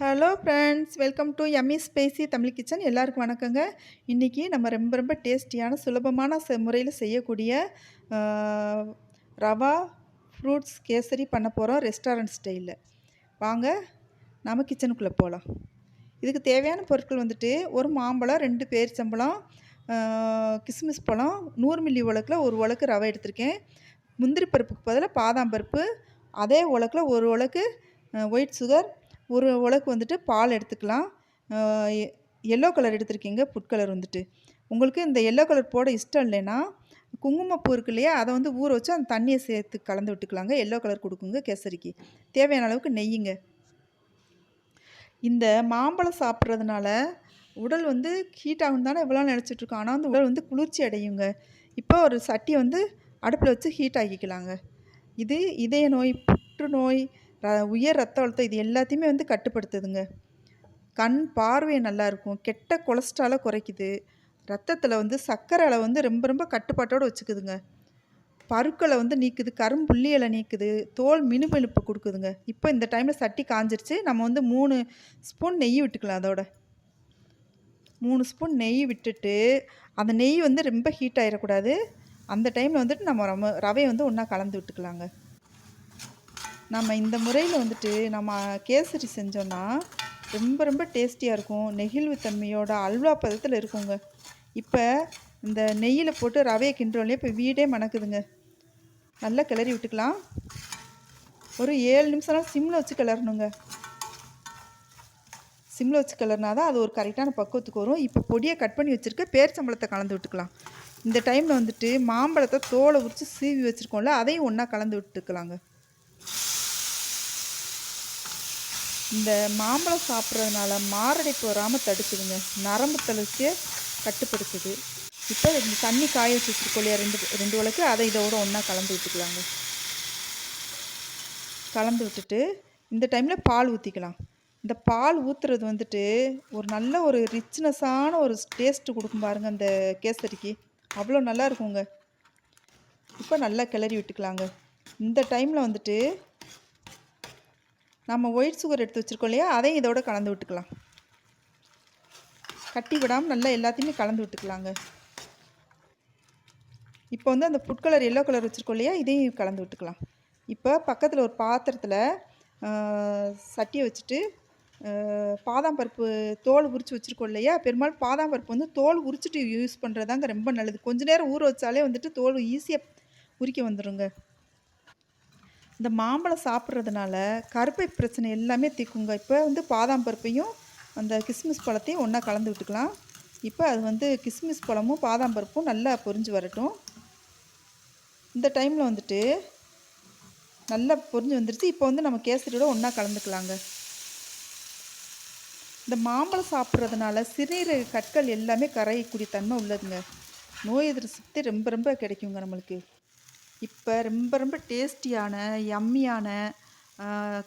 Hello friends, welcome to yummy spicy Tamil kitchen. எல்லாருக்கும் வணக்கங்க. இன்றைக்கி நம்ம ரொம்ப ரொம்ப டேஸ்டியான சுலபமான முறையில் செய்யக்கூடிய ரவா ஃப்ரூட்ஸ் கேசரி பண்ண போகிறோம் ரெஸ்டாரண்ட் ஸ்டைலில். வாங்க நம்ம கிச்சனுக்குள்ளே போகலாம். இதுக்கு தேவையான பொருட்கள் வந்துட்டு ஒரு மாம்பழம், 2 பேரிச்சம்பழம், கிஸ்மிஸ் பழம், 100 மில்லி உலக்கில் ஒரு உலக்கு ரவை எடுத்திருக்கேன். முந்திரி பருப்புக்கு பதிலாக பாதாம் பருப்பு, அதே உலக்கில் ஒரு உலக்கு ஒயிட் சுகர், ஒரு உலக்கு வந்துட்டு பால் எடுத்துக்கலாம். எல்லோ கலர் எடுத்திருக்கீங்க, ஃபுட் கலர் வந்துட்டு. உங்களுக்கு இந்த எல்லோ கலர் போட இஷ்டம் இல்லைன்னா குங்குமப்பூ இருக்கு இல்லையா, அதை வந்து ஊற வச்சு அந்த தண்ணியை சேர்த்து கலந்து விட்டுக்கலாங்க. எல்லோ கலர் கொடுக்குங்க கேசரிக்கு. தேவையான அளவுக்கு நெய்யுங்க. இந்த மாம்பழம் சாப்பிட்றதுனால உடல் வந்து ஹீட் ஆகும் தானே இவ்வளோ நினச்சிட்ருக்கோம். ஆனால் வந்து உடல் வந்து குளிர்ச்சி அடையுங்க. இப்போ ஒரு சட்டியை வந்து அடுப்பில் வச்சு ஹீட் ஆக்கிக்கலாங்க. இது இதய நோய், புற்றுநோய், உயர் ரத்த அழுத்தம் இது எல்லாத்தையுமே வந்து கட்டுப்படுத்துதுங்க. கண் பார்வை நல்லாயிருக்கும், கெட்ட கொலஸ்ட்ராலை குறைக்குது, ரத்தத்தில் வந்து சர்க்கரை அளவு வந்து ரொம்ப ரொம்ப கட்டுப்பாட்டோடு வச்சுக்குதுங்க, பருக்களை வந்து நீக்குது, கரும்புள்ளிகளை நீக்குது, தோல் மினுமினுப்பு கொடுக்குதுங்க. இப்போ இந்த டைமில் சட்டி காஞ்சிருச்சு. நம்ம வந்து 3 ஸ்பூன் நெய் விட்டுக்கலாம். அதோட 3 ஸ்பூன் நெய் விட்டுட்டு, அந்த நெய் வந்து ரொம்ப ஹீட் ஆகிடக்கூடாது. அந்த டைமில் வந்துட்டு நம்ம ரவையை வந்து ஒன்றா கலந்து விட்டுக்கலாங்க. நம்ம இந்த முறையில் வந்துட்டு நம்ம கேசரி செஞ்சோன்னா ரொம்ப ரொம்ப டேஸ்டியாக இருக்கும். நெகிழ்வு தன்மையோட அல்வா பதத்தில் இருக்குங்க. இப்போ இந்த நெய்யில் போட்டு ரவையை கிண்டுறோம்லையே, இப்போ வீடே மணக்குதுங்க. நல்லா கிளறி விட்டுக்கலாம். ஒரு 7 நிமிஷம்லாம் சிம்மில் வச்சு கிளறணுங்க. சிம்மில் வச்சு கிளறினா தான் அது ஒரு கரெக்டான பக்குவத்துக்கு வரும். இப்போ பொடியை கட் பண்ணி வச்சுருக்க பேரிச்சம்பழத்தை கலந்து விட்டுக்கலாம். இந்த டைமில் வந்துட்டு மாம்பழத்தை தோலை உரித்து சீவி வச்சுருக்கோம்ல, அதையும் ஒன்றா கலந்து விட்டுக்கலாங்க. இந்த மாம்பழம் சாப்பிட்றதுனால மாரடைப்பு வராமல் தடுக்குதுங்க, நரம்பு தளர்ச்சியை கட்டுப்படுத்துது. இப்போ இந்த தண்ணி காய வச்சு வச்சுருக்கோம் இல்லையா, 2 உலக்கு, அதை இதோட ஒன்றா கலந்து விட்டுக்கலாங்க. கலந்து விட்டுட்டு இந்த டைமில் பால் ஊற்றிக்கலாம். இந்த பால் ஊற்றுறது வந்துட்டு ஒரு நல்ல ஒரு ரிச்னஸான ஒரு டேஸ்ட்டு கொடுக்கும் பாருங்கள் அந்த கேசரிக்கு. அவ்வளோ நல்லா இருக்குங்க. இப்போ நல்லா கிளறி விட்டுக்கலாங்க. இந்த டைமில் வந்துட்டு நம்ம ஒயிட் சுகர் எடுத்து வச்சுருக்கோம் இல்லையா, அதையும் இதோட கலந்து விட்டுக்கலாம். கட்டி விடாமல் நல்லா எல்லாத்தையுமே கலந்து விட்டுக்கலாங்க. இப்போ வந்து அந்த ஃபுட் கலர் எல்லோ கலர் வச்சுருக்கோம் இல்லையா, இதையும் கலந்து விட்டுக்கலாம். இப்போ பக்கத்தில் ஒரு பாத்திரத்தில் சட்டியை வச்சுட்டு பாதாம் பருப்பு தோல் உரித்து வச்சுருக்கோம் இல்லையா, பெரும்பாலும் பாதாம் பருப்பு வந்து தோல் உரிச்சிட்டு யூஸ் பண்ணுறதாங்க ரொம்ப நல்லது. கொஞ்சம் நேரம் ஊற வச்சாலே வந்துட்டு தோல் ஈஸியாக உரிக்க வந்துடுங்க. இந்த மாம்பழம் சாப்பிட்றதுனால கருப்பை பிரச்சனை எல்லாமே தீர்க்குங்க. இப்போ வந்து பாதாம் பருப்பையும் அந்த கிஸ்மிஸ் பழத்தையும் ஒன்றா கலந்து விட்டுக்கலாம். இப்போ அது வந்து கிஸ்மிஸ் பழமும் பாதாம் பருப்பும் நல்லா பொரிஞ்சு வரட்டும். இந்த டைமில் வந்துட்டு நல்லா பொரிஞ்சு வந்துருச்சு. இப்போ வந்து நம்ம கேசரியோட ஒன்றா கலந்துக்கலாங்க. இந்த மாம்பழம் சாப்பிட்றதுனால சிறுநீரக கற்கள் எல்லாமே கரையக்கூடிய தன்மை உள்ளதுங்க. நோய் எதிர்ப்பு சக்தி ரொம்ப ரொம்ப கிடைக்குங்க நம்மளுக்கு. இப்போ ரொம்ப ரொம்ப டேஸ்டியான யம்மியான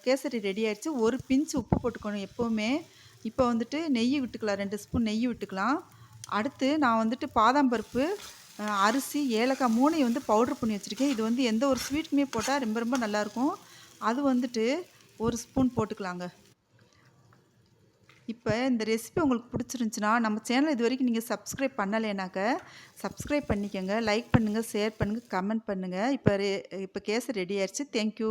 கேசரி ரெடி ஆகிடுச்சு. ஒரு பிஞ்ச் உப்பு போட்டுக்கணும் எப்போவுமே. இப்போ வந்துட்டு நெய் விட்டுக்கலாம், 2 ஸ்பூன் நெய் விட்டுக்கலாம். அடுத்து நான் வந்துட்டு பாதாம் பருப்பு, அரிசி, ஏலக்காய் 3ஐயும் வந்து பவுட்ரு பண்ணி வச்சுருக்கேன். இது வந்து எந்த ஒரு ஸ்வீட்டுமே போட்டால் ரொம்ப ரொம்ப நல்லாயிருக்கும். அது வந்துட்டு 1 ஸ்பூன் போட்டுக்கலாங்க. இப்போ இந்த ரெசிபி உங்களுக்கு பிடிச்சிருந்துச்சின்னா நம்ம சேனல் இது வரைக்கும் நீங்கள் சப்ஸ்கிரைப் பண்ணலைனாக்க சப்ஸ்கிரைப் பண்ணிக்கோங்க, லைக் பண்ணுங்கள், ஷேர் பண்ணுங்கள், கமெண்ட் பண்ணுங்கள். இப்போ கேசரி ரெடி ஆயிடுச்சு. தேங்க்யூ.